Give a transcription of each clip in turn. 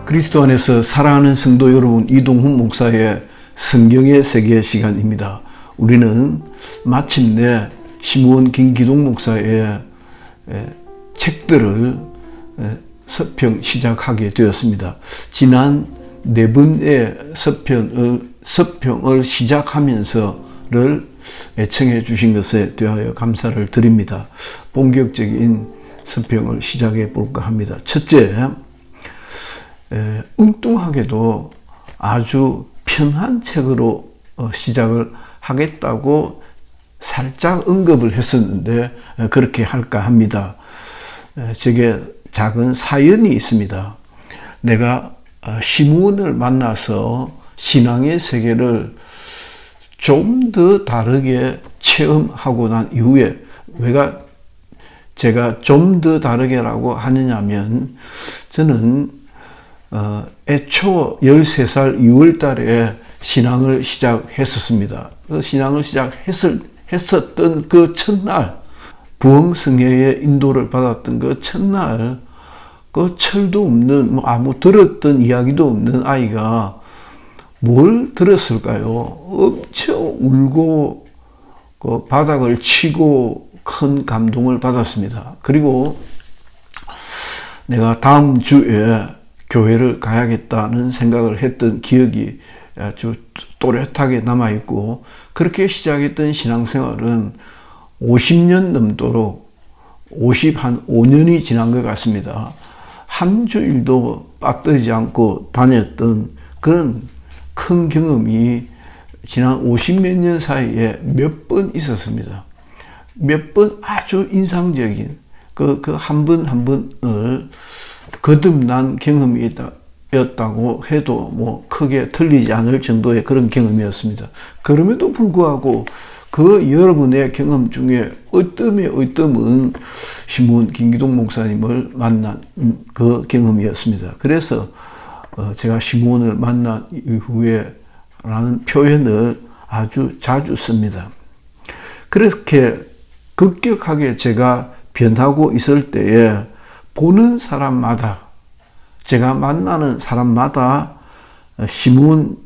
그리스도 안에서 사랑하는 성도 여러분, 이동훈 목사의 성경의 세계 시간입니다. 우리는 마침내 시므온 김기동 목사의 책들을 서평 시작하게 되었습니다. 지난 네 번의 서평을 시작하면서를 애청해 주신 것에 대하여 감사를 드립니다. 본격적인 서평을 시작해 볼까 합니다. 첫째, 엉뚱하게도 아주 편한 책으로 시작을 하겠다고 살짝 언급을 했었는데 그렇게 할까 합니다. 제게 작은 사연이 있습니다. 내가 시므온을 만나서 신앙의 세계를 좀 더 다르게 체험하고 난 이후에, 왜 제가 좀 더 다르게라고 하느냐면, 저는 애초 13살 2월 달에 신앙을 시작했었습니다. 신앙을 시작했었던 그 첫날, 부흥성회의 인도를 받았던 그 첫날, 그 철도 없는, 아무 들었던 이야기도 없는 아이가 뭘 들었을까요? 엄청 울고 그 바닥을 치고 큰 감동을 받았습니다. 그리고 내가 다음 주에 교회를 가야겠다는 생각을 했던 기억이 아주 또렷하게 남아있고, 그렇게 시작했던 신앙생활은 50년 넘도록 5년이 지난 것 같습니다. 한 주일도 빠뜨리지 않고 다녔던 그런 큰 경험이 지난 50몇 년 사이에 몇 번 있었습니다. 몇 번 아주 인상적인 그 한 번 한 번을 거듭난 경험이었다고 해도 뭐 크게 틀리지 않을 정도의 그런 경험이었습니다. 그럼에도 불구하고 그 여러분의 경험 중에 어떤 시므온 김기동 목사님을 만난 그 경험이었습니다. 그래서 제가 시므온을 만난 이후에 라는 표현을 아주 자주 씁니다. 그렇게 급격하게 제가 변하고 있을 때에 보는 사람마다, 제가 만나는 사람마다 시므온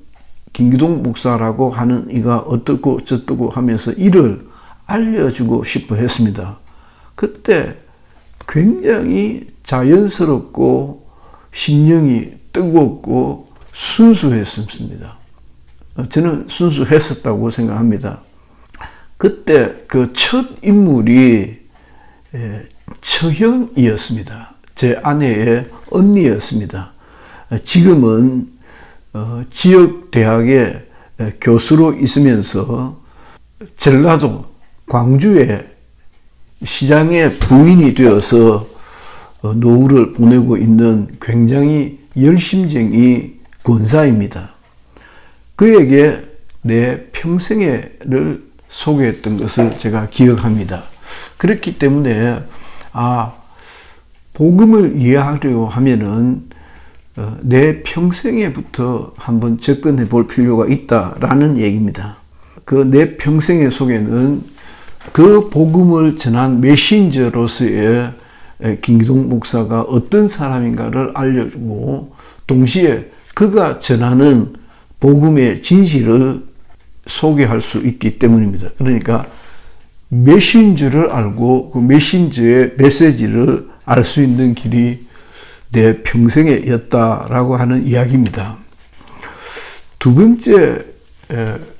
김기동 목사라고 하는 이가 어떻고 저떻고 하면서 이를 알려주고 싶어 했습니다. 그때 굉장히 자연스럽고 심령이 뜨겁고 순수했습니다. 저는 순수했었다고 생각합니다. 그때 그 첫 인물이 처형이었습니다. 제 아내의 언니였습니다. 지금은 지역 대학의 교수로 있으면서 전라도 광주의 시장의 부인이 되어서 노후를 보내고 있는 굉장히 열심쟁이 권사입니다. 그에게 내 평생애를 소개했던 것을 제가 기억합니다. 그렇기 때문에 복음을 이해하려 하면은 내 평생애부터 한번 접근해 볼 필요가 있다라는 얘기입니다. 그 내 평생애 속에는 그 복음을 전한 메신저로서의 김기동 목사가 어떤 사람인가를 알려주고, 동시에 그가 전하는 복음의 진실을 소개할 수 있기 때문입니다. 그러니까 메신저를 알고 그 메신저의 메시지를 알 수 있는 길이 내 평생애였다라고 하는 이야기입니다. 두 번째,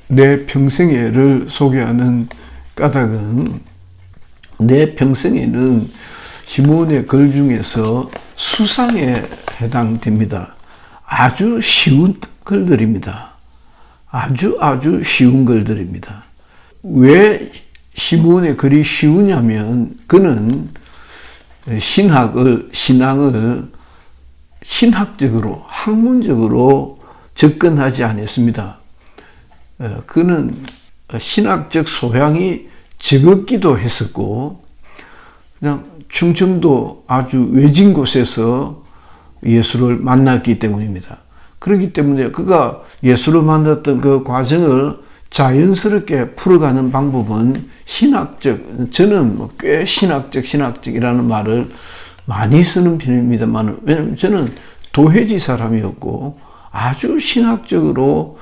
내 평생애를 소개하는 까닭은, 내 평생애는 시므온의 글 중에서 수상에 해당됩니다. 아주 쉬운 글들입니다. 아주 쉬운 글들입니다. 왜 시므온의 글이 쉬우냐면, 그는 신앙을 신학적으로, 학문적으로 접근하지 않았습니다. 그는 신학적 소양이 적었기도 했었고, 그냥 충청도 아주 외진 곳에서 예수를 만났기 때문입니다. 그렇기 때문에 그가 예수를 만났던 그 과정을 자연스럽게 풀어가는 방법은 신학적, 저는 꽤 신학적이라는 말을 많이 쓰는 편입니다만, 왜냐면 저는 도해지 사람이었고 아주 신학적으로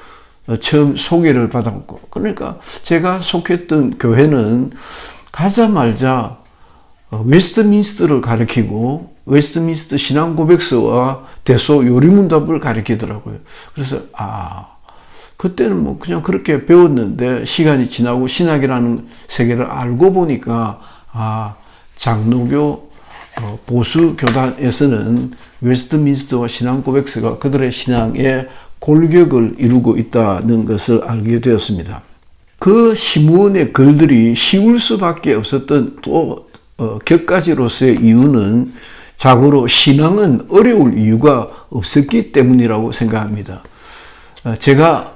처음 소개를 받았고, 그러니까 제가 속했던 교회는 가자마자 웨스트민스터를 가르치고 웨스트민스터 신앙고백서와 대소 요리문답을 가르치더라고요. 그래서 그때는 뭐 그냥 그렇게 배웠는데 시간이 지나고 신학이라는 세계를 알고 보니까 장로교 보수 교단에서는 웨스트민스터와 신앙고백서가 그들의 신앙의 골격을 이루고 있다는 것을 알게 되었습니다. 그 시므온의 글들이 쉬울 수밖에 없었던 또 격가지로서의 이유는 자고로 신앙은 어려울 이유가 없었기 때문이라고 생각합니다. 제가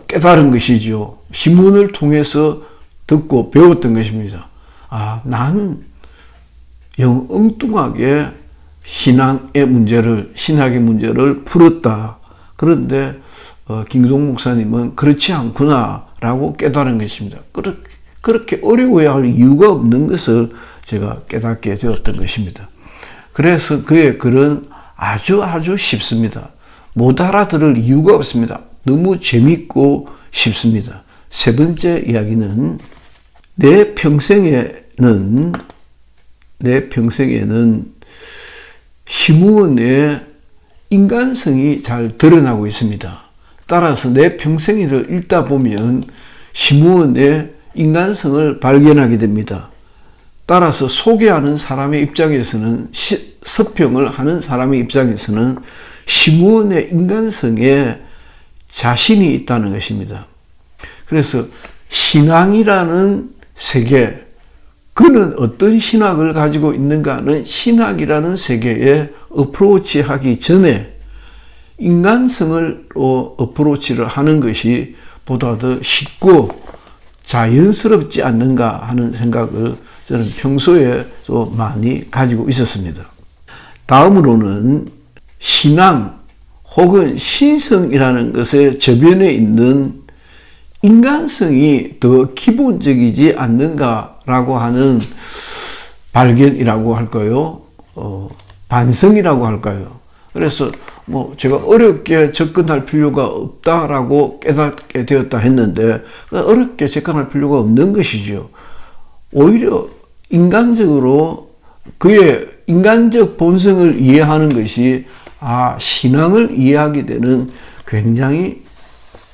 깨달은 것이죠. 시므온을 통해서 듣고 배웠던 것입니다. 나는 영 엉뚱하게 신학의 문제를 풀었다. 그런데 김기동 목사님은 그렇지 않구나라고 깨달은 것입니다. 그렇게 어려워야 할 이유가 없는 것을 제가 깨닫게 되었던 것입니다. 그래서 그의 글은 아주 쉽습니다. 못 알아들을 이유가 없습니다. 너무 재밌고 쉽습니다. 세 번째 이야기는 내 평생에는 시므온의 인간성이 잘 드러나고 있습니다. 따라서 내 평생을 읽다 보면 시므온의 인간성을 발견하게 됩니다. 따라서 소개하는 사람의 입장에서는, 서평을 하는 사람의 입장에서는 시므온의 인간성에 자신이 있다는 것입니다. 그래서 신앙이라는 세계, 그는 어떤 신학을 가지고 있는가는 신학이라는 세계에 어프로치하기 전에 인간성으로 어프로치를 하는 것이 보다 더 쉽고 자연스럽지 않는가 하는 생각을 저는 평소에도 많이 가지고 있었습니다. 다음으로는 신앙 혹은 신성이라는 것의 저변에 있는 인간성이 더 기본적이지 않는가라고 하는 발견이라고 할까요? 반성이라고 할까요? 그래서 제가 어렵게 접근할 필요가 없다라고 깨닫게 되었다 했는데, 어렵게 접근할 필요가 없는 것이죠. 오히려 인간적으로 그의 인간적 본성을 이해하는 것이 신앙을 이해하게 되는 굉장히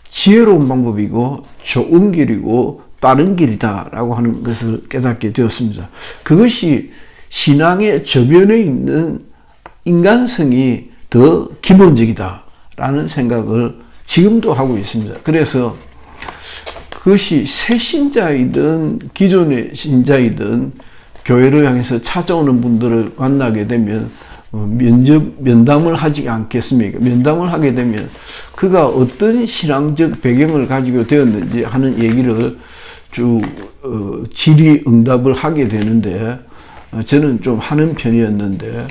지혜로운 방법이고 좋은 길이고 빠른 길이다라고 하는 것을 깨닫게 되었습니다. 그것이 신앙의 저변에 있는 인간성이 더 기본적이다라는 생각을 지금도 하고 있습니다. 그래서 그것이 새 신자이든 기존의 신자이든 교회를 향해서 찾아오는 분들을 만나게 되면 면담을 하지 않겠습니까? 면담을 하게 되면 그가 어떤 신앙적 배경을 가지고 되었는지 하는 얘기를 쭉 질의응답을 하게 되는데, 저는 좀 하는 편이었는데,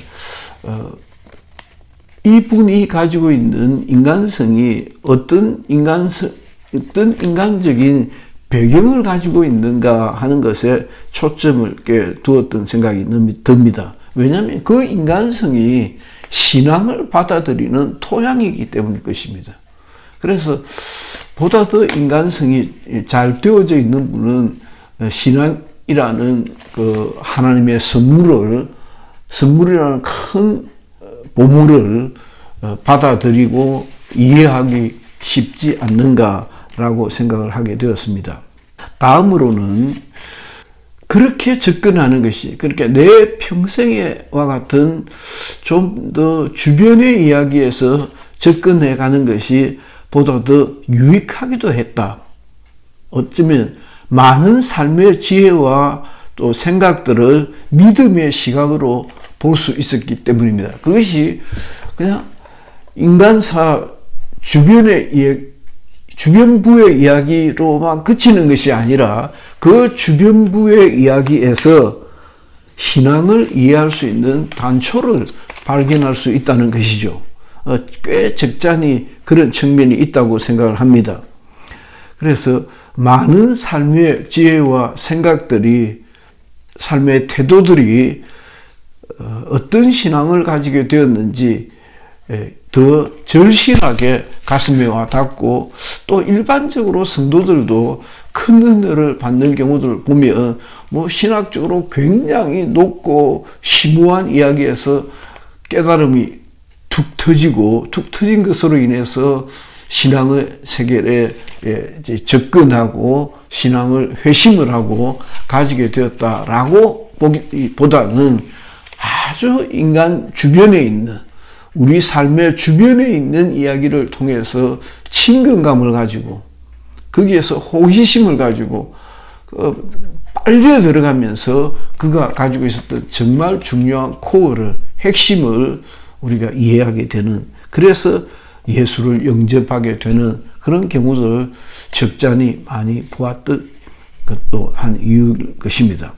이분이 가지고 있는 인간성이 어떤 인간적인 배경을 가지고 있는가 하는 것에 초점을 두었던 생각이 듭니다. 왜냐하면 그 인간성이 신앙을 받아들이는 토양이기 때문일 것입니다. 그래서 보다 더 인간성이 잘 되어져 있는 분은 신앙이라는 그 하나님의 선물이라는 큰 보물을 받아들이고 이해하기 쉽지 않는가라고 생각을 하게 되었습니다. 다음으로는 그렇게 접근하는 것이, 그러니까 내 평생에와 같은 좀 더 주변의 이야기에서 접근해 가는 것이 보다 더 유익하기도 했다. 어쩌면 많은 삶의 지혜와 또 생각들을 믿음의 시각으로 볼 수 있었기 때문입니다. 그것이 그냥 인간사 주변부의 이야기로만 그치는 것이 아니라 그 주변부의 이야기에서 신앙을 이해할 수 있는 단초를 발견할 수 있다는 것이죠. 꽤 적잖이 그런 측면이 있다고 생각을 합니다. 그래서 많은 삶의 지혜와 생각들이, 삶의 태도들이 어떤 신앙을 가지게 되었는지 더 절실하게 가슴에 와 닿고, 또 일반적으로 성도들도 큰 은혜를 받는 경우들을 보면 신학적으로 굉장히 높고 심오한 이야기에서 깨달음이 툭 터진 것으로 인해서 신앙의 세계에 접근하고 신앙을 회심을 하고 가지게 되었다라고 보기보다는 아주 인간 주변에 있는, 우리 삶의 주변에 있는 이야기를 통해서 친근감을 가지고 거기에서 호기심을 가지고 빨려 들어가면서 그가 가지고 있었던 정말 중요한 코어를, 핵심을 우리가 이해하게 되는, 그래서 예수를 영접하게 되는 그런 경우를 적잖이 많이 보았던 것도 한 이유일 것입니다.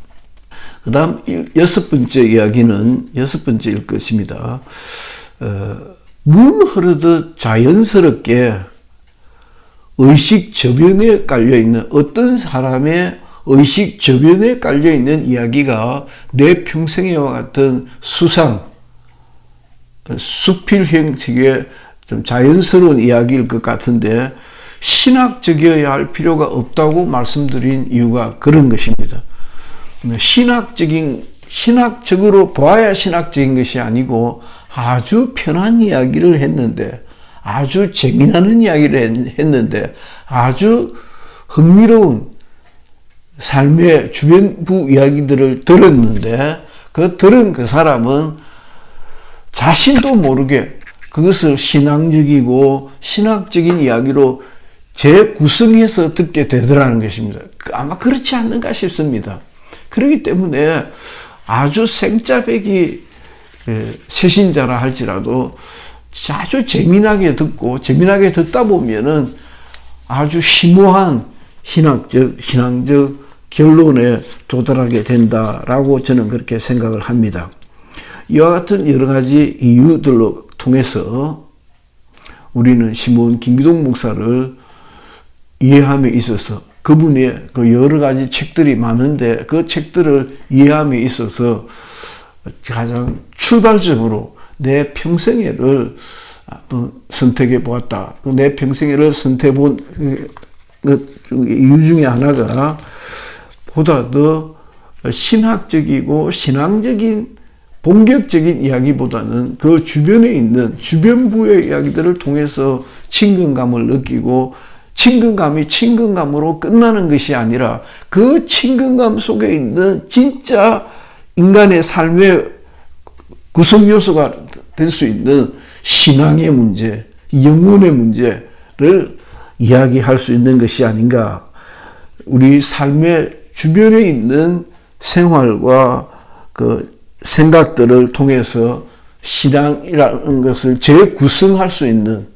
그 다음 여섯 번째일 것입니다. 물 흐르듯 자연스럽게 의식 저변에 깔려있는, 어떤 사람의 의식 저변에 깔려있는 이야기가 내 평생애와 같은 수필 형식의 좀 자연스러운 이야기일 것 같은데 신학적이어야 할 필요가 없다고 말씀드린 이유가 그런 것입니다. 신학적으로 보아야 신학적인 것이 아니고 아주 편한 이야기를 했는데, 아주 재미나는 이야기를 했는데, 아주 흥미로운 삶의 주변부 이야기들을 들었는데, 들은 그 사람은 자신도 모르게 그것을 신앙적이고 신학적인 이야기로 재구성해서 듣게 되더라는 것입니다. 아마 그렇지 않는가 싶습니다. 그렇기 때문에 아주 생짜배기 새신자라 할지라도 아주 재미나게 듣다 보면은 아주 심오한 신앙적 결론에 도달하게 된다라고 저는 그렇게 생각을 합니다. 이와 같은 여러 가지 이유들로 통해서 우리는 시몬 김기동 목사를 이해함에 있어서, 그분의 그 여러 가지 책들이 많은데 그 책들을 이해함에 있어서 가장 출발적으로 내 평생애를 선택해 보았다. 내 평생애를 선택해 본 이유 중에 하나가 보다 더 신학적이고 신앙적인 본격적인 이야기보다는 그 주변에 있는 주변부의 이야기들을 통해서 친근감을 느끼고, 친근감이 친근감으로 끝나는 것이 아니라 그 친근감 속에 있는 진짜 인간의 삶의 구성 요소가 될 수 있는 신앙의 문제, 영혼의 문제를 이야기할 수 있는 것이 아닌가. 우리 삶의 주변에 있는 생활과 그 생각들을 통해서 신앙이라는 것을 재구성할 수 있는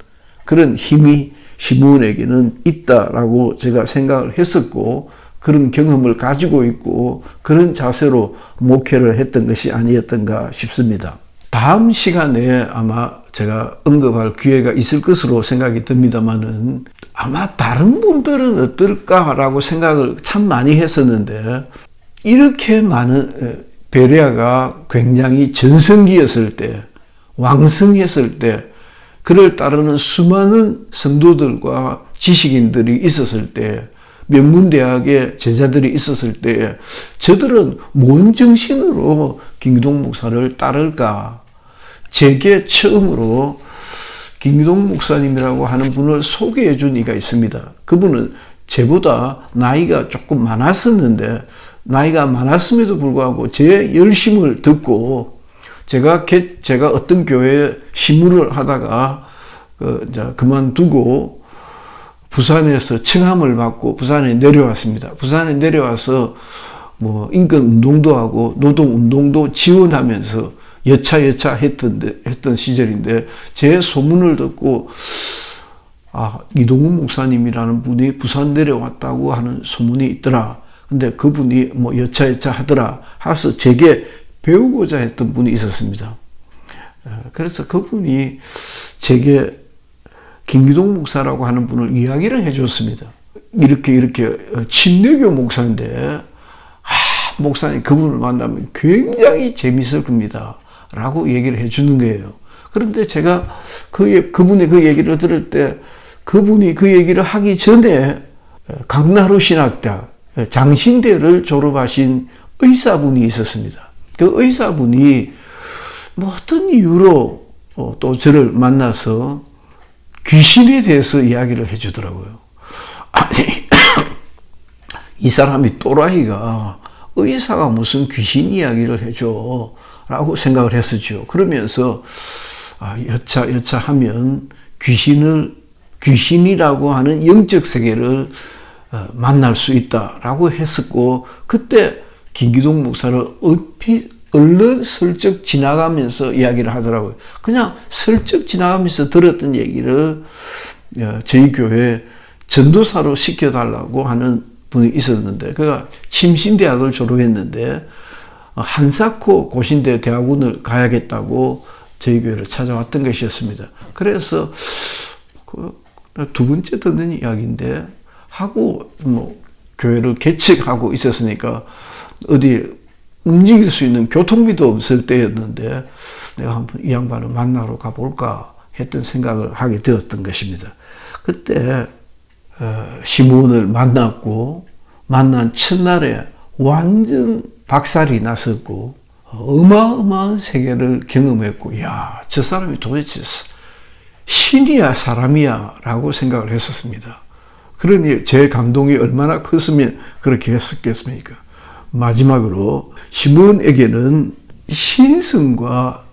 그런 힘이 시몬에게는 있다라고 제가 생각을 했었고, 그런 경험을 가지고 있고 그런 자세로 목회를 했던 것이 아니었던가 싶습니다. 다음 시간에 아마 제가 언급할 기회가 있을 것으로 생각이 듭니다만은, 아마 다른 분들은 어떨까라고 생각을 참 많이 했었는데, 이렇게 많은 베레아가 굉장히 전성기였을 때, 왕성했을 때, 그를 따르는 수많은 성도들과 지식인들이 있었을 때, 명문대학의 제자들이 있었을 때, 저들은 뭔 정신으로 김기동 목사를 따를까? 제게 처음으로 김기동 목사님이라고 하는 분을 소개해 준 이가 있습니다. 그분은 제보다 나이가 조금 많았었는데, 나이가 많았음에도 불구하고 제 열심을 듣고, 제가 어떤 교회에 신문을 하다가 그만두고 부산에서 청함을 받고 부산에 내려왔습니다. 부산에 내려와서 인권 운동도 하고 노동 운동도 지원하면서 여차 했던 시절인데, 제 소문을 듣고 이동훈 목사님이라는 분이 부산 내려왔다고 하는 소문이 있더라. 근데 그분이 여차 하더라 해서 제게 배우고자 했던 분이 있었습니다. 그래서 그분이 제게 김기동 목사라고 하는 분을 이야기를 해줬습니다. 이렇게 친례교 목사인데, 목사님 그분을 만나면 굉장히 재밌을 겁니다 라고 얘기를 해주는 거예요. 그런데 제가 그분의 그 얘기를 들을 때 그분이 그 얘기를 하기 전에 강나루 신학대학 장신대를 졸업하신 의사분이 있었습니다. 그 의사분이 뭐 어떤 이유로 또 저를 만나서 귀신에 대해서 이야기를 해주더라고요. 아니, 이 사람이 또라이가 의사가 무슨 귀신 이야기를 해줘 라고 생각을 했었죠. 그러면서 여차 하면 귀신이라고 하는 영적 세계를 만날 수 있다라고 했었고, 그때 김기동 목사를 얼른 슬쩍 지나가면서 이야기를 하더라고요. 그냥 슬쩍 지나가면서 들었던 얘기를 저희 교회 전도사로 시켜달라고 하는 분이 있었는데, 그가 침신대학을 졸업했는데 한사코 고신대 대학원을 가야겠다고 저희 교회를 찾아왔던 것이었습니다. 그래서 두 번째 듣는 이야기인데 하고 교회를 개척하고 있었으니까 어디 움직일 수 있는 교통비도 없을 때였는데 내가 한번 이 양반을 만나러 가볼까 했던 생각을 하게 되었던 것입니다. 그때 시몬을 만났고, 만난 첫날에 완전 박살이 났었고 어마어마한 세계를 경험했고, 야, 저 사람이 도대체 신이야 사람이야 라고 생각을 했었습니다. 그러니 제 감동이 얼마나 컸으면 그렇게 했었겠습니까? 마지막으로 시몬에게는 신성과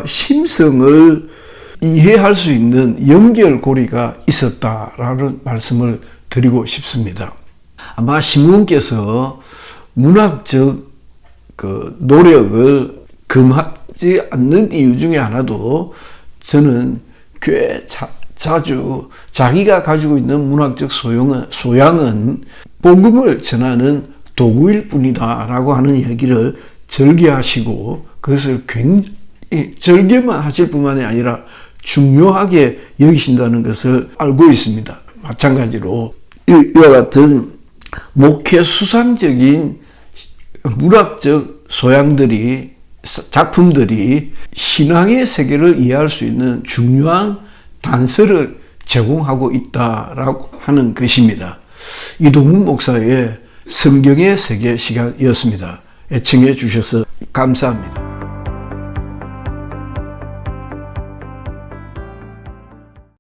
심성을 이해할 수 있는 연결고리가 있었다라는 말씀을 드리고 싶습니다. 아마 시몬께서 문학적 노력을 금하지 않는 이유 중에 하나도 저는 꽤 자주 자기가 가지고 있는 문학적 소양은 복음을 전하는 도구일 뿐이다 라고 하는 얘기를 절개하시고, 그것을 굉장히 절개만 하실 뿐만이 아니라 중요하게 여기신다는 것을 알고 있습니다. 마찬가지로 이와 같은 목회 수상적인 문학적 작품들이 신앙의 세계를 이해할 수 있는 중요한 단서를 제공하고 있다라고 하는 것입니다. 이동훈 목사의 성경의 세계 시간이었습니다. 애청해 주셔서 감사합니다.